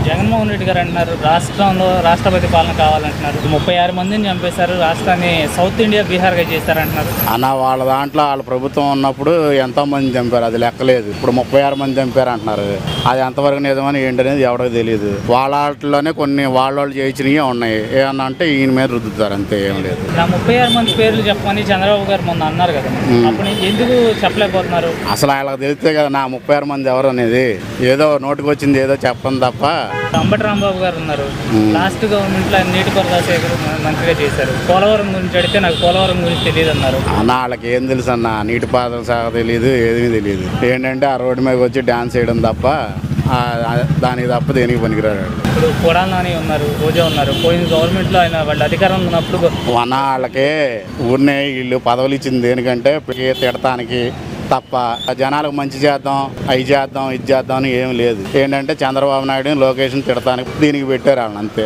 జగన్మోహన్ రెడ్డి గారు అంటున్నారు రాష్ట్రంలో రాష్ట్రపతి పాలన కావాలంటున్నారు. 36 మందిని చంపేశారు, రాష్ట్రాన్ని సౌత్ ఇండియా బీహార్గా చేశారంటున్నారు. అన్న వాళ్ళ దాంట్లో వాళ్ళ ప్రభుత్వం ఉన్నప్పుడు ఎంతో మంది చంపారు, అది లెక్కలేదు. ఇప్పుడు 36 మంది చంపారు అంటున్నారు. అది ఎంతవరకు నిజమని ఏంటనేది ఎవరికి తెలియదు. వాళ్ళ వాటిలోనే కొన్ని వాళ్ళు చేయించినవి ఉన్నాయి. ఏమన్నా అంటే ఈయన మీద రుద్దుతారు, అంతే, ఏం లేదు. నా 36 మంది పేర్లు చెప్పమని చంద్రబాబు గారు మొన్న అన్నారు కదా, అప్పుడు ఎందుకు చెప్పలేకపోతున్నారు? అసలు వాళ్ళకి తెలిస్తే కదా నా 36 మంది ఎవరు అనేది. ఏదో నోటికి వచ్చింది ఏదో చెప్పండి తప్ప. అంబటి రాంబాబు గారు ఉన్నారు, లాస్ట్ గవర్నమెంట్లో ఆయన నీటిపారుదల శాఖ మంత్రిగా చేశారు. పోలవరం గురించి అడిగితే నాకు పోలవరం గురించి తెలియదు అన్నారు. అన్న వాళ్ళకి ఏం తెలుసు అన్న, నీటిపారుదల శాఖ తెలియదు, ఏమీ తెలియదు. ఏంటంటే ఆ రోడ్డు మీద వచ్చి డ్యాన్స్ చేయడం తప్ప దానికి తప్ప దేనికి పనికిరాడు. ఇప్పుడు కొడాలి నాని ఉన్నారు, రోజా ఉన్నారు. పోయిన గవర్నమెంట్లో ఆయన వాళ్ళు అధికారంలో ఉన్నప్పుడు అన్న వాళ్ళకే ఊరినే వీళ్ళు పదవులు ఇచ్చింది దేనికంటే తిడటానికి తప్ప జనాలకు మంచి చేద్దాం, అవి చేద్దాం, ఇది చేద్దాం అని ఏం లేదు. ఏంటంటే చంద్రబాబు నాయుడు లోకేష్ని తిడటానికి దీనికి పెట్టారు వాళ్ళని, అంతే.